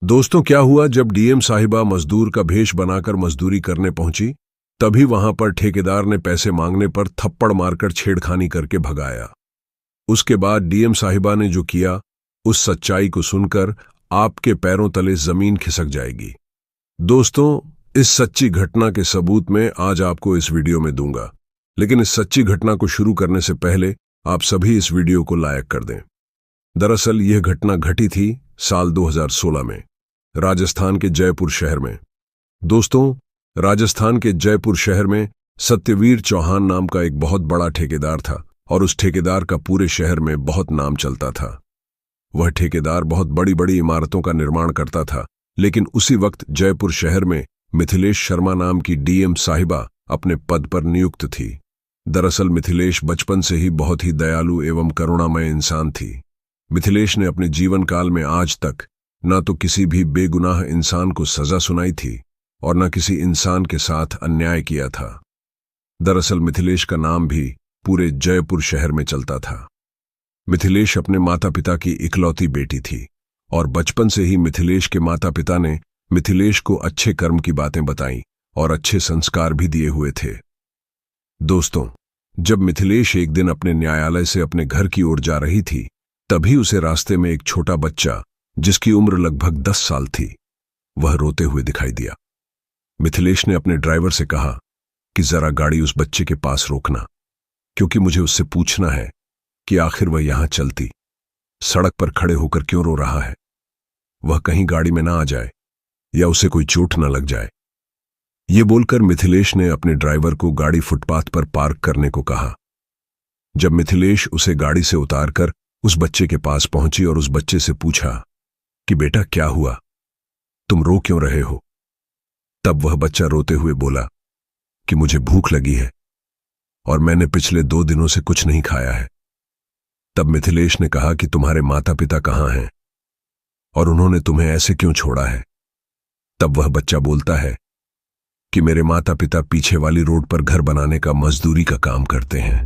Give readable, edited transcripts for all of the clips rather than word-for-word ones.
दोस्तों, क्या हुआ जब डीएम साहिबा मजदूर का भेष बनाकर मजदूरी करने पहुंची, तभी वहां पर ठेकेदार ने पैसे मांगने पर थप्पड़ मारकर छेड़खानी करके भगाया। उसके बाद डीएम साहिबा ने जो किया, उस सच्चाई को सुनकर आपके पैरों तले जमीन खिसक जाएगी। दोस्तों, इस सच्ची घटना के सबूत मैं आज आपको इस वीडियो में दूंगा, लेकिन इस सच्ची घटना को शुरू करने से पहले आप सभी इस वीडियो को लाइक कर दें। दरअसल यह घटना घटी थी साल 2016 में राजस्थान के जयपुर शहर में। दोस्तों, राजस्थान के जयपुर शहर में सत्यवीर चौहान नाम का एक बहुत बड़ा ठेकेदार था और उस ठेकेदार का पूरे शहर में बहुत नाम चलता था। वह ठेकेदार बहुत बड़ी बड़ी इमारतों का निर्माण करता था, लेकिन उसी वक्त जयपुर शहर में मिथिलेश शर्मा नाम की डीएम साहिबा अपने पद पर नियुक्त थी। दरअसल मिथिलेश बचपन से ही बहुत ही दयालु एवं करुणामय इंसान थी। मिथिलेश ने अपने जीवन काल में आज तक न तो किसी भी बेगुनाह इंसान को सजा सुनाई थी और न किसी इंसान के साथ अन्याय किया था। दरअसल मिथिलेश का नाम भी पूरे जयपुर शहर में चलता था। मिथिलेश अपने माता पिता की इकलौती बेटी थी और बचपन से ही मिथिलेश के माता पिता ने मिथिलेश को अच्छे कर्म की बातें बताईं और अच्छे संस्कार भी दिए हुए थे। दोस्तों, जब मिथिलेश एक दिन अपने न्यायालय से अपने घर की ओर जा रही थी, तभी उसे रास्ते में एक छोटा बच्चा, जिसकी उम्र लगभग 10 साल थी, वह रोते हुए दिखाई दिया। मिथिलेश ने अपने ड्राइवर से कहा कि जरा गाड़ी उस बच्चे के पास रोकना, क्योंकि मुझे उससे पूछना है कि आखिर वह यहां चलती सड़क पर खड़े होकर क्यों रो रहा है। वह कहीं गाड़ी में ना आ जाए या उसे कोई चोट न लग जाए। ये बोलकर मिथिलेश ने अपने ड्राइवर को गाड़ी फुटपाथ पर पार्क करने को कहा। जब मिथिलेश उसे गाड़ी से उतारकर उस बच्चे के पास पहुंची और उस बच्चे से पूछा कि बेटा क्या हुआ, तुम रो क्यों रहे हो, तब वह बच्चा रोते हुए बोला कि मुझे भूख लगी है और मैंने पिछले 2 दिनों से कुछ नहीं खाया है। तब मिथिलेश ने कहा कि तुम्हारे माता पिता कहां हैं और उन्होंने तुम्हें ऐसे क्यों छोड़ा है। तब वह बच्चा बोलता है कि मेरे माता पिता पीछे वाली रोड पर घर बनाने का मजदूरी का काम करते हैं।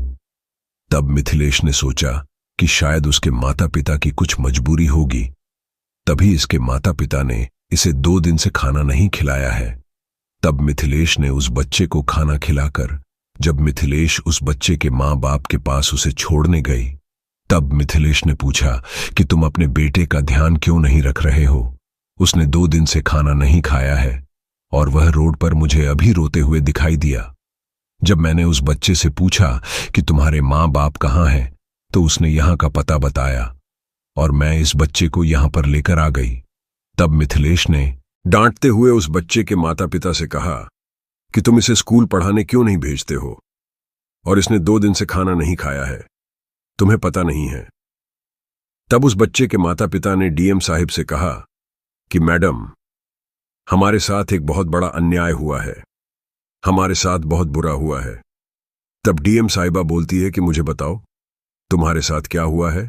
तब मिथिलेश ने सोचा कि शायद उसके माता पिता की कुछ मजबूरी होगी, तभी इसके माता पिता ने इसे 2 दिन से खाना नहीं खिलाया है। तब मिथिलेश ने उस बच्चे को खाना खिलाकर जब मिथिलेश उस बच्चे के मां बाप के पास उसे छोड़ने गई, तब मिथिलेश ने पूछा कि तुम अपने बेटे का ध्यान क्यों नहीं रख रहे हो, उसने 2 दिन से खाना नहीं खाया है और वह रोड पर मुझे अभी रोते हुए दिखाई दिया। जब मैंने उस बच्चे से पूछा कि तुम्हारे मां बाप कहां हैं, तो उसने यहां का पता बताया और मैं इस बच्चे को यहां पर लेकर आ गई। तब मिथिलेश ने डांटते हुए उस बच्चे के माता पिता से कहा कि तुम इसे स्कूल पढ़ाने क्यों नहीं भेजते हो, और इसने 2 दिन से खाना नहीं खाया है, तुम्हें पता नहीं है। तब उस बच्चे के माता पिता ने डीएम साहिब से कहा कि मैडम, हमारे साथ एक बहुत बड़ा अन्याय हुआ है, हमारे साथ बहुत बुरा हुआ है। तब डीएम साहिबा बोलती है कि मुझे बताओ तुम्हारे साथ क्या हुआ है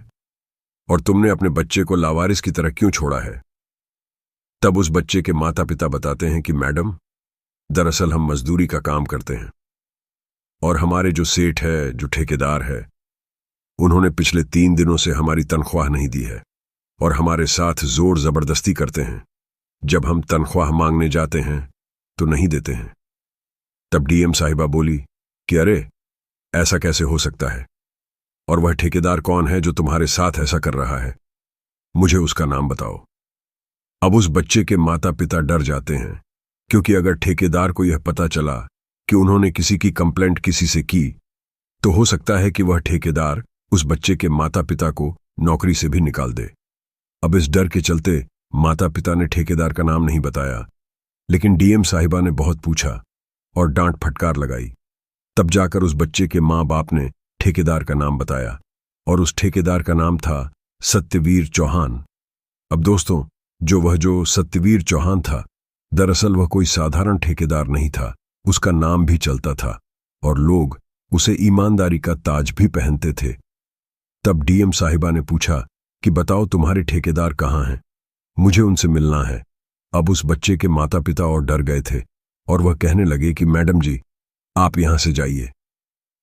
और तुमने अपने बच्चे को लावारिस की तरह क्यों छोड़ा है। तब उस बच्चे के माता पिता बताते हैं कि मैडम, दरअसल हम मजदूरी का काम करते हैं और हमारे जो सेठ है, जो ठेकेदार है, उन्होंने पिछले 3 दिनों से हमारी तनख्वाह नहीं दी है और हमारे साथ जोर जबरदस्ती करते हैं। जब हम तनख्वाह मांगने जाते हैं तो नहीं देते हैं। तब डीएम साहिबा बोली कि अरे, ऐसा कैसे हो सकता है, और वह ठेकेदार कौन है जो तुम्हारे साथ ऐसा कर रहा है, मुझे उसका नाम बताओ। अब उस बच्चे के माता पिता डर जाते हैं, क्योंकि अगर ठेकेदार को यह पता चला कि उन्होंने किसी की कंप्लेंट किसी से की, तो हो सकता है कि वह ठेकेदार उस बच्चे के माता पिता को नौकरी से भी निकाल दे। अब इस डर के चलते माता पिता ने ठेकेदार का नाम नहीं बताया, लेकिन डीएम साहिबा ने बहुत पूछा और डांट फटकार लगाई। तब जाकर उस बच्चे के मां बाप ने ठेकेदार का नाम बताया और उस ठेकेदार का नाम था सत्यवीर चौहान। अब दोस्तों, जो सत्यवीर चौहान था, दरअसल वह कोई साधारण ठेकेदार नहीं था, उसका नाम भी चलता था और लोग उसे ईमानदारी का ताज भी पहनते थे। तब डीएम साहिबा ने पूछा कि बताओ तुम्हारे ठेकेदार कहां हैं, मुझे उनसे मिलना है। अब उस बच्चे के माता पिता और डर गए थे और वह कहने लगे कि मैडम जी, आप यहां से जाइए,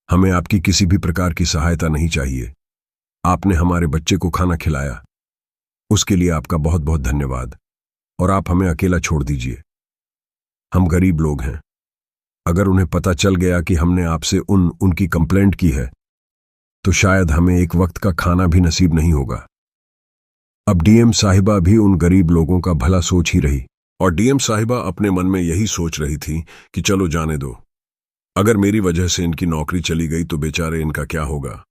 हमें आपकी किसी भी प्रकार की सहायता नहीं चाहिए। आपने हमारे बच्चे को खाना खिलाया, उसके लिए आपका बहुत बहुत धन्यवाद, और आप हमें अकेला छोड़ दीजिए। हम गरीब लोग हैं। अगर उन्हें पता चल गया कि हमने आपसे उनकी कंप्लेंट की है तो शायद हमें एक वक्त का खाना भी नसीब नहीं होगा। अब डीएम साहिबा भी उन गरीब लोगों का भला सोच ही रही और डीएम साहिबा अपने मन में यही सोच रही थी कि चलो जाने दो, अगर मेरी वजह से इनकी नौकरी चली गई तो बेचारे इनका क्या होगा।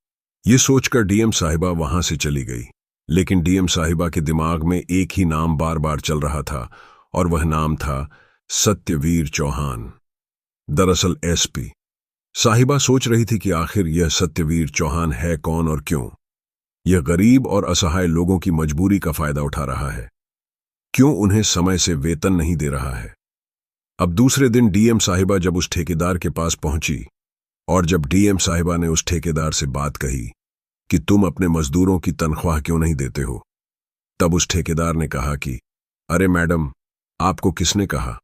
ये सोचकर डीएम साहिबा वहां से चली गई। लेकिन डीएम साहिबा के दिमाग में एक ही नाम बार बार चल रहा था और वह नाम था सत्यवीर चौहान। दरअसल एसपी साहिबा सोच रही थी कि आखिर यह सत्यवीर चौहान है कौन और क्यों यह गरीब और असहाय लोगों की मजबूरी का फायदा उठा रहा है, क्यों उन्हें समय से वेतन नहीं दे रहा है। अब दूसरे दिन डीएम साहिबा जब उस ठेकेदार के पास पहुंची और जब डीएम साहिबा ने उस ठेकेदार से बात कही कि तुम अपने मजदूरों की तनख्वाह क्यों नहीं देते हो, तब उस ठेकेदार ने कहा कि अरे मैडम, आपको किसने कहा,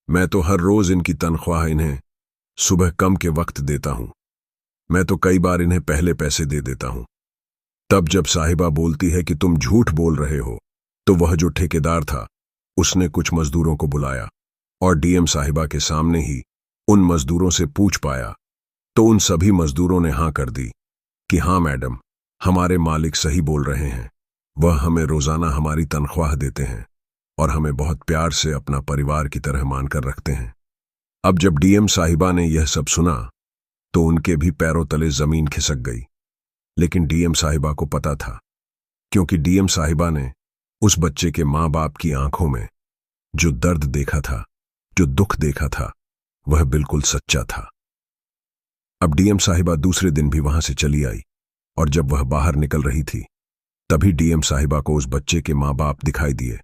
मैं तो हर रोज इनकी तनख्वाह इन्हें सुबह कम के वक्त देता हूं, मैं तो कई बार इन्हें पहले पैसे दे देता हूं। तब जब साहिबा बोलती है कि तुम झूठ बोल रहे हो, तो वह जो ठेकेदार था उसने कुछ मजदूरों को बुलाया और डीएम साहिबा के सामने ही उन मजदूरों से पूछ पाया तो उन सभी मजदूरों ने हां कर दी कि हाँ मैडम, हमारे मालिक सही बोल रहे हैं, वह हमें रोजाना हमारी तनख्वाह देते हैं और हमें बहुत प्यार से अपना परिवार की तरह मानकर रखते हैं। अब जब डीएम साहिबा ने यह सब सुना तो उनके भी पैरों तले जमीन खिसक गई। लेकिन डीएम साहिबा को पता था, क्योंकि डीएम साहिबा ने उस बच्चे के मां बाप की आंखों में जो दर्द देखा था, जो दुख देखा था, वह बिल्कुल सच्चा था। अब डीएम साहिबा दूसरे दिन भी वहां से चली आई और जब वह बाहर निकल रही थी तभी डीएम साहिबा को उस बच्चे के मां बाप दिखाई दिए।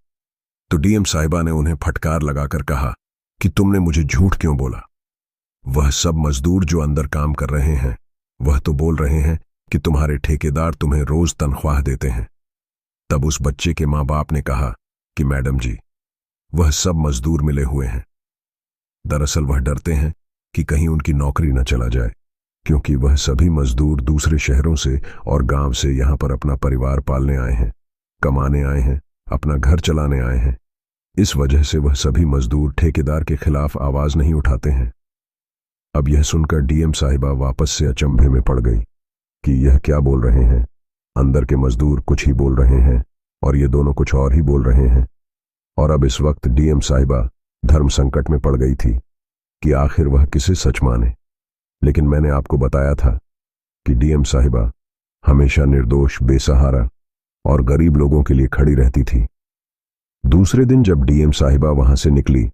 तो डीएम साहिबा ने उन्हें फटकार लगाकर कहा कि तुमने मुझे झूठ क्यों बोला। वह सब मजदूर जो अंदर काम कर रहे हैं वह तो बोल रहे हैं कि तुम्हारे ठेकेदार तुम्हें रोज तनख्वाह देते हैं। तब उस बच्चे के मां बाप ने कहा कि मैडम जी, वह सब मजदूर मिले हुए हैं। दरअसल वह डरते हैं कि कहीं उनकी नौकरी न चला जाए, क्योंकि वह सभी मजदूर दूसरे शहरों से और गांव से यहां पर अपना परिवार पालने आए हैं, कमाने आए हैं, अपना घर चलाने आए हैं। इस वजह से वह सभी मजदूर ठेकेदार के खिलाफ आवाज नहीं उठाते हैं। अब यह सुनकर डीएम साहिबा वापस से अचंभे में पड़ गई कि यह क्या बोल रहे हैं। अंदर के मजदूर कुछ ही बोल रहे हैं और ये दोनों कुछ और ही बोल रहे हैं। और अब इस वक्त डीएम साहिबा धर्म संकट में पड़ गई थी कि आखिर वह किसे सच माने। लेकिन मैंने आपको बताया था कि डीएम साहिबा हमेशा निर्दोष, बेसहारा और गरीब लोगों के लिए खड़ी रहती थी। दूसरे दिन जब डीएम साहिबा वहां से निकली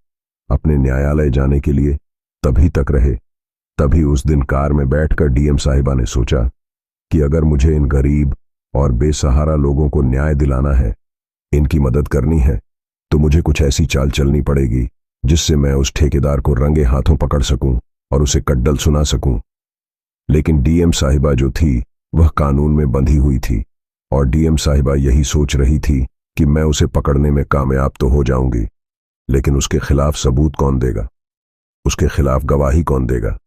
अपने न्यायालय जाने के लिए, तभी तक रहे, तभी उस दिन कार में बैठकर डीएम साहिबा ने सोचा कि अगर मुझे इन गरीब और बेसहारा लोगों को न्याय दिलाना है, इनकी मदद करनी है, तो मुझे कुछ ऐसी चाल चलनी पड़ेगी जिससे मैं उस ठेकेदार को रंगे हाथों पकड़ सकूं और उसे कड्डल सुना सकूं। लेकिन डीएम साहिबा जो थी वह कानून में बंधी हुई थी और डीएम साहिबा यही सोच रही थी कि मैं उसे पकड़ने में कामयाब तो हो जाऊंगी, लेकिन उसके खिलाफ सबूत कौन देगा, उसके खिलाफ गवाही कौन देगा।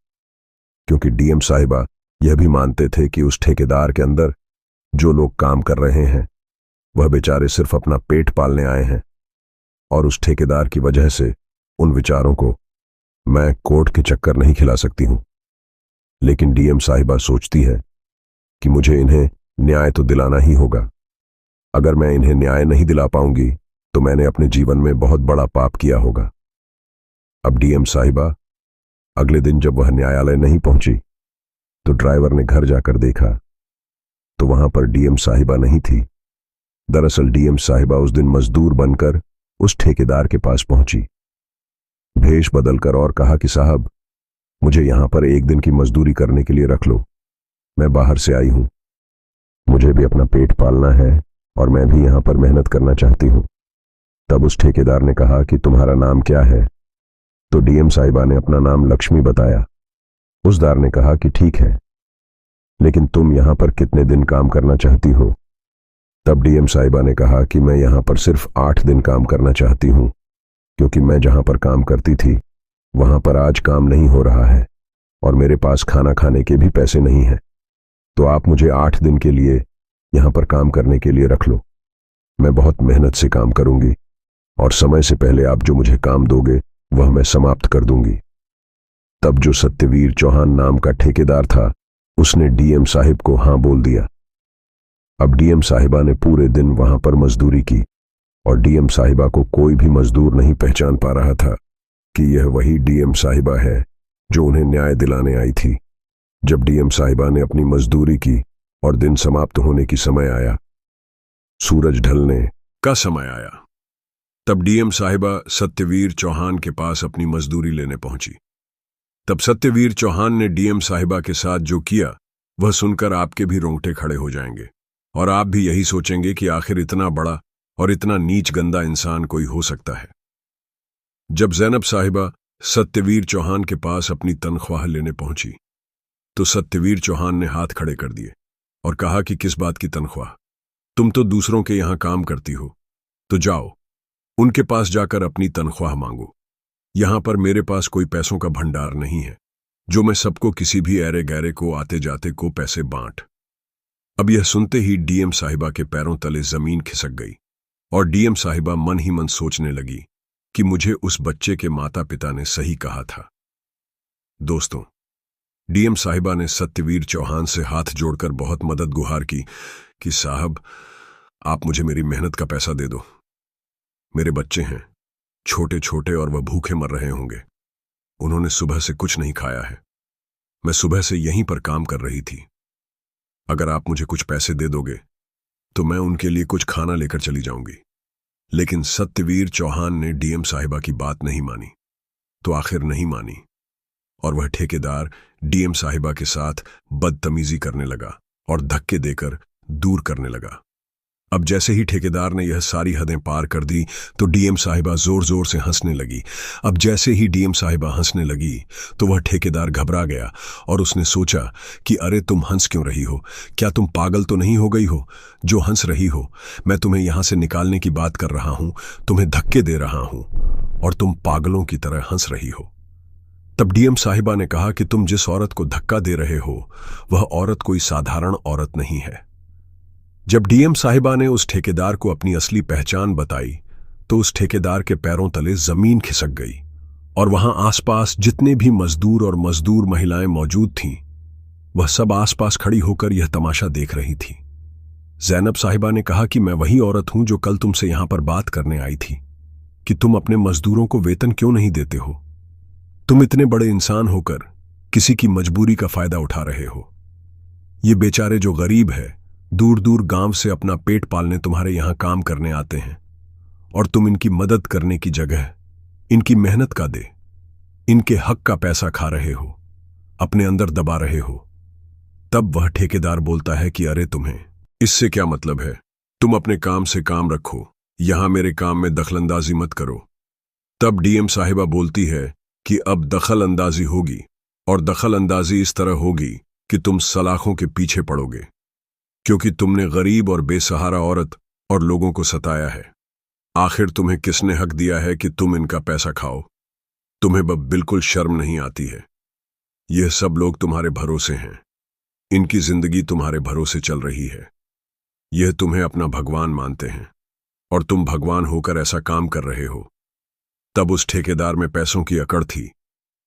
क्योंकि डीएम साहिबा यह भी मानते थे कि उस ठेकेदार के अंदर जो लोग काम कर रहे हैं वह बेचारे सिर्फ अपना पेट पालने आए हैं और उस ठेकेदार की वजह से उन विचारों को मैं कोर्ट के चक्कर नहीं खिला सकती हूं। लेकिन डीएम साहिबा सोचती है कि मुझे इन्हें न्याय तो दिलाना ही होगा। अगर मैं इन्हें न्याय नहीं दिला पाऊंगी तो मैंने अपने जीवन में बहुत बड़ा पाप किया होगा। अब डीएम साहिबा अगले दिन जब वह न्यायालय नहीं पहुंची तो ड्राइवर ने घर जाकर देखा तो वहां पर डीएम साहिबा नहीं थी। दरअसल डीएम साहिबा उस दिन मजदूर बनकर उस ठेकेदार के पास पहुंची, भेष बदलकर, और कहा कि साहब, मुझे यहां पर एक दिन की मजदूरी करने के लिए रख लो, मैं बाहर से आई हूं, मुझे भी अपना पेट पालना है और मैं भी यहां पर मेहनत करना चाहती हूं। तब उस ठेकेदार ने कहा कि तुम्हारा नाम क्या है। तो डीएम साहिबा ने अपना नाम लक्ष्मी बताया। उस दार ने कहा कि ठीक है, लेकिन तुम यहां पर कितने दिन काम करना चाहती हो। तब डीएम साहिबा ने कहा कि मैं यहां पर सिर्फ 8 दिन काम करना चाहती हूं, क्योंकि मैं जहां पर काम करती थी वहां पर आज काम नहीं हो रहा है और मेरे पास खाना खाने के भी पैसे नहीं हैं। तो आप मुझे 8 दिन के लिए यहां पर काम करने के लिए रख लो, मैं बहुत मेहनत से काम करूंगी, और समय से पहले आप जो मुझे काम दोगे वह मैं समाप्त कर दूंगी। तब जो सत्यवीर चौहान नाम का ठेकेदार था उसने डीएम साहिब को हां बोल दिया। अब डीएम साहिबा ने पूरे दिन वहां पर मजदूरी की और डीएम साहिबा को कोई भी मजदूर नहीं पहचान पा रहा था कि यह वही डीएम साहिबा है जो उन्हें न्याय दिलाने आई थी। जब डीएम साहिबा ने अपनी मजदूरी की और दिन समाप्त होने की समय आया, सूरज ढलने का समय आया, तब डीएम साहिबा सत्यवीर चौहान के पास अपनी मजदूरी लेने पहुंची। तब सत्यवीर चौहान ने डीएम साहिबा के साथ जो किया वह सुनकर आपके भी रोंगटे खड़े हो जाएंगे और आप भी यही सोचेंगे कि आखिर इतना बड़ा और इतना नीच गंदा इंसान कोई हो सकता है। जब जैनब साहिबा सत्यवीर चौहान के पास अपनी तनख्वाह लेने पहुंची तो सत्यवीर चौहान ने हाथ खड़े कर दिए और कहा कि किस बात की तनख्वाह? तुम तो दूसरों के यहां काम करती हो, तो जाओ उनके पास जाकर अपनी तनख्वाह मांगो। यहां पर मेरे पास कोई पैसों का भंडार नहीं है जो मैं सबको किसी भी ऐरे गैरे को आते जाते को पैसे बांट। अब यह सुनते ही डीएम साहिबा के पैरों तले जमीन खिसक गई और डीएम साहिबा मन ही मन सोचने लगी कि मुझे उस बच्चे के माता पिता ने सही कहा था। दोस्तों, डीएम साहिबा ने सत्यवीर चौहान से हाथ जोड़कर बहुत मदद गुहार की कि साहब, आप मुझे मेरी मेहनत का पैसा दे दो। मेरे बच्चे हैं छोटे छोटे और वह भूखे मर रहे होंगे। उन्होंने सुबह से कुछ नहीं खाया है। मैं सुबह से यहीं पर काम कर रही थी। अगर आप मुझे कुछ पैसे दे दोगे तो मैं उनके लिए कुछ खाना लेकर चली जाऊंगी। लेकिन सत्यवीर चौहान ने डीएम साहिबा की बात नहीं मानी। तो आखिर नहीं मानी और वह ठेकेदार डीएम साहिबा के साथ बदतमीजी करने लगा और धक्के देकर दूर करने लगा। अब जैसे ही ठेकेदार ने यह सारी हदें पार कर दी तो डीएम साहिबा जोर जोर से हंसने लगी। अब जैसे ही डीएम साहिबा हंसने लगी तो वह ठेकेदार घबरा गया और उसने सोचा कि अरे तुम हंस क्यों रही हो? क्या तुम पागल तो नहीं हो गई हो जो हंस रही हो? मैं तुम्हें यहां से निकालने की बात कर रहा हूं, तुम्हें धक्के दे रहा हूं और तुम पागलों की तरह हंस रही हो। तब डीएम साहिबा ने कहा कि तुम जिस औरत को धक्का दे रहे हो वह औरत कोई साधारण औरत नहीं है। जब डीएम साहिबा ने उस ठेकेदार को अपनी असली पहचान बताई तो उस ठेकेदार के पैरों तले जमीन खिसक गई और वहां आसपास जितने भी मजदूर और मजदूर महिलाएं मौजूद थीं वह सब आसपास खड़ी होकर यह तमाशा देख रही थी। जैनब साहिबा ने कहा कि मैं वही औरत हूं जो कल तुमसे यहां पर बात करने आई थी कि तुम अपने मजदूरों को वेतन क्यों नहीं देते हो। तुम इतने बड़े इंसान होकर किसी की मजबूरी का फायदा उठा रहे हो। ये बेचारे जो गरीब है दूर दूर गांव से अपना पेट पालने तुम्हारे यहां काम करने आते हैं और तुम इनकी मदद करने की जगह इनकी मेहनत का दे इनके हक का पैसा खा रहे हो, अपने अंदर दबा रहे हो। तब वह ठेकेदार बोलता है कि अरे तुम्हें इससे क्या मतलब है? तुम अपने काम से काम रखो, यहां मेरे काम में दखलंदाजी मत करो। तब डीएम साहिबा बोलती है कि अब दखल अंदाजी होगी और दखल अंदाजी इस तरह होगी कि तुम सलाखों के पीछे पड़ोगे क्योंकि तुमने गरीब और बेसहारा औरत और लोगों को सताया है। आखिर तुम्हें किसने हक दिया है कि तुम इनका पैसा खाओ? तुम्हें बिल्कुल शर्म नहीं आती है? यह सब लोग तुम्हारे भरोसे हैं, इनकी जिंदगी तुम्हारे भरोसे चल रही है। यह तुम्हें अपना भगवान मानते हैं और तुम भगवान होकर ऐसा काम कर रहे हो। तब उस ठेकेदार में पैसों की अकड़ थी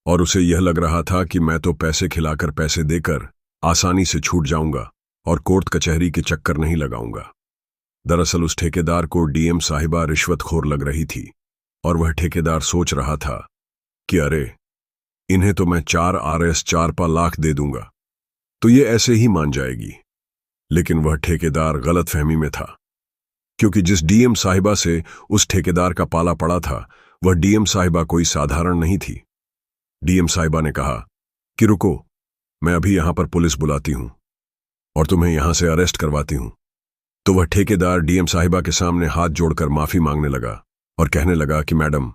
और उसे यह लग रहा था कि मैं तो पैसे खिलाकर पैसे देकर आसानी से छूट जाऊंगा और कोर्ट कचहरी के चक्कर नहीं लगाऊंगा। दरअसल उस ठेकेदार को डीएम साहिबा रिश्वतखोर लग रही थी और वह ठेकेदार सोच रहा था कि अरे इन्हें तो मैं 4 आरएस 4 लाख दे दूंगा तो ये ऐसे ही मान जाएगी। लेकिन वह ठेकेदार गलतफहमी में था क्योंकि जिस डीएम साहिबा से उस ठेकेदार का पाला पड़ा था वह डीएम साहिबा कोई साधारण नहीं थी। डीएम साहिबा ने कहा कि रुको, मैं अभी यहां पर पुलिस बुलाती हूं और तुम्हें यहां से अरेस्ट करवाती हूं। तो वह ठेकेदार डीएम साहिबा के सामने हाथ जोड़कर माफी मांगने लगा और कहने लगा कि मैडम,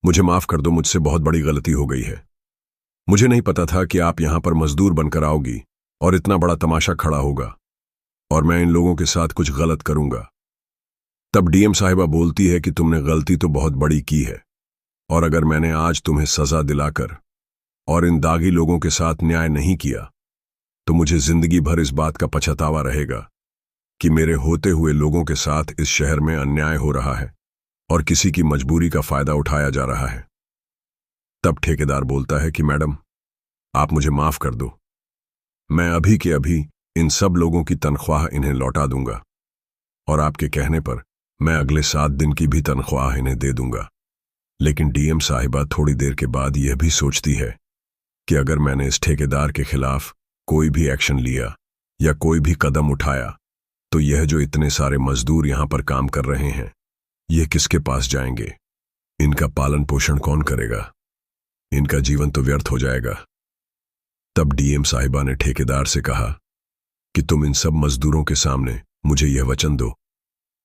मुझे माफ कर दो, मुझसे बहुत बड़ी गलती हो गई है। मुझे नहीं पता था कि आप यहां पर मजदूर बनकर आओगी और इतना बड़ा तमाशा खड़ा होगा और मैं इन लोगों के साथ कुछ गलत करूंगा। तब डीएम साहिबा बोलती है कि तुमने गलती तो बहुत बड़ी की है और अगर मैंने आज तुम्हें सजा दिलाकर और इन दागी लोगों के साथ न्याय नहीं किया तो मुझे जिंदगी भर इस बात का पछतावा रहेगा कि मेरे होते हुए लोगों के साथ इस शहर में अन्याय हो रहा है और किसी की मजबूरी का फायदा उठाया जा रहा है। तब ठेकेदार बोलता है कि मैडम, आप मुझे माफ कर दो, मैं अभी के अभी इन सब लोगों की तनख्वाह इन्हें लौटा दूंगा और आपके कहने पर मैं अगले 7 दिन की भी तनख्वाह इन्हें दे दूंगा। लेकिन डीएम साहिबा थोड़ी देर के बाद यह भी सोचती है कि अगर मैंने इस ठेकेदार के खिलाफ कोई भी एक्शन लिया या कोई भी कदम उठाया तो यह जो इतने सारे मजदूर यहां पर काम कर रहे हैं, यह किसके पास जाएंगे? इनका पालन पोषण कौन करेगा? इनका जीवन तो व्यर्थ हो जाएगा। तब डीएम साहिबा ने ठेकेदार से कहा कि तुम इन सब मजदूरों के सामने मुझे यह वचन दो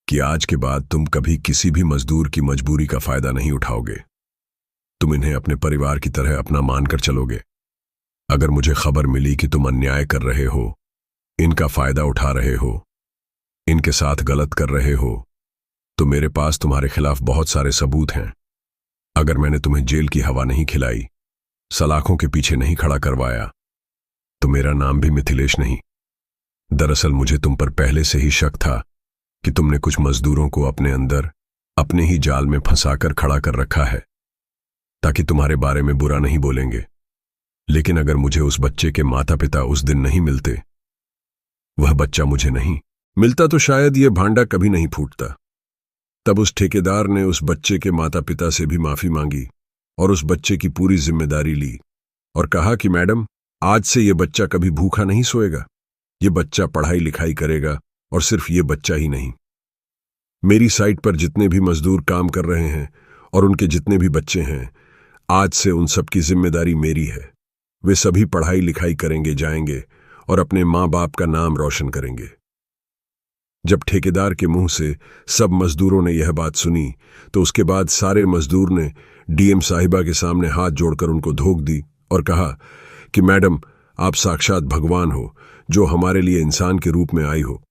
कि आज के बाद तुम कभी किसी भी मजदूर की मजबूरी का फायदा नहीं उठाओगे। तुम इन्हें अपने परिवार की तरह अपना मानकर चलोगे। अगर मुझे खबर मिली कि तुम अन्याय कर रहे हो, इनका फायदा उठा रहे हो, इनके साथ गलत कर रहे हो, तो मेरे पास तुम्हारे खिलाफ बहुत सारे सबूत हैं। अगर मैंने तुम्हें जेल की हवा नहीं खिलाई, सलाखों के पीछे नहीं खड़ा करवाया, तो मेरा नाम भी मिथिलेश नहीं। दरअसल मुझे तुम पर पहले से ही शक था कि तुमने कुछ मजदूरों को अपने अंदर अपने ही जाल में फंसाकर खड़ा कर रखा है ताकि तुम्हारे बारे में बुरा नहीं बोलेंगे। लेकिन अगर मुझे उस बच्चे के माता पिता उस दिन नहीं मिलते, वह बच्चा मुझे नहीं मिलता, तो शायद यह भांडा कभी नहीं फूटता। तब उस ठेकेदार ने उस बच्चे के माता पिता से भी माफी मांगी और उस बच्चे की पूरी जिम्मेदारी ली और कहा कि मैडम, आज से यह बच्चा कभी भूखा नहीं सोएगा। यह बच्चा पढ़ाई लिखाई करेगा और सिर्फ ये बच्चा ही नहीं, मेरी साइट पर जितने भी मजदूर काम कर रहे हैं और उनके जितने भी बच्चे हैं, आज से उन सब की जिम्मेदारी मेरी है। वे सभी पढ़ाई लिखाई करेंगे, जाएंगे और अपने माँ बाप का नाम रोशन करेंगे। जब ठेकेदार के मुंह से सब मजदूरों ने यह बात सुनी तो उसके बाद सारे मजदूर ने डीएम साहिबा के सामने हाथ जोड़कर उनको धोख दी और कहा कि मैडम, आप साक्षात भगवान हो जो हमारे लिए इंसान के रूप में आई हो।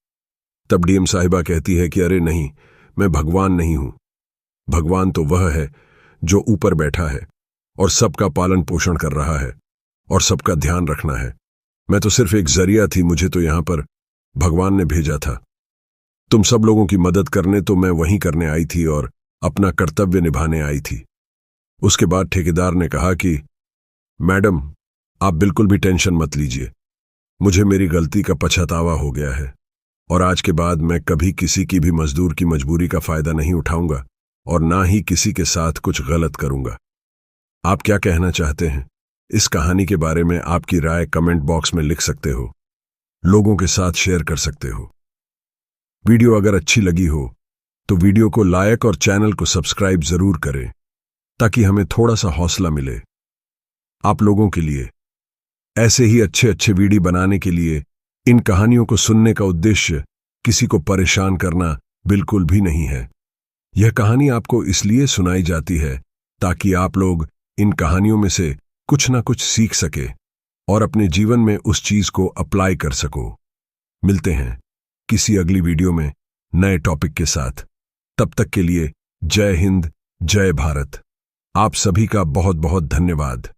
तब डीएम साहिबा कहती है कि अरे नहीं, मैं भगवान नहीं हूं। भगवान तो वह है जो ऊपर बैठा है और सबका पालन पोषण कर रहा है और सबका ध्यान रखना है। मैं तो सिर्फ एक जरिया थी, मुझे तो यहां पर भगवान ने भेजा था। तुम सब लोगों की मदद करने तो मैं वहीं करने आई थी और अपना कर्तव्य निभाने आई थी। उसके बाद ठेकेदार ने कहा कि मैडम, आप बिल्कुल भी टेंशन मत लीजिए, मुझे मेरी गलती का पछतावा हो गया है और आज के बाद मैं कभी किसी की भी मजदूर की मजबूरी का फायदा नहीं उठाऊंगा और ना ही किसी के साथ कुछ गलत करूंगा। आप क्या कहना चाहते हैं? इस कहानी के बारे में आपकी राय कमेंट बॉक्स में लिख सकते हो, लोगों के साथ शेयर कर सकते हो। वीडियो अगर अच्छी लगी हो तो वीडियो को लाइक और चैनल को सब्सक्राइब जरूर करें ताकि हमें थोड़ा सा हौसला मिले। आप लोगों के लिए ऐसे ही अच्छे अच्छे वीडियो बनाने के लिए इन कहानियों को सुनने का उद्देश्य किसी को परेशान करना बिल्कुल भी नहीं है। यह कहानी आपको इसलिए सुनाई जाती है ताकि आप लोग इन कहानियों में से कुछ ना कुछ सीख सके और अपने जीवन में उस चीज को अप्लाई कर सको। मिलते हैं किसी अगली वीडियो में नए टॉपिक के साथ। तब तक के लिए जय हिंद, जय भारत। आप सभी का बहुत बहुत धन्यवाद।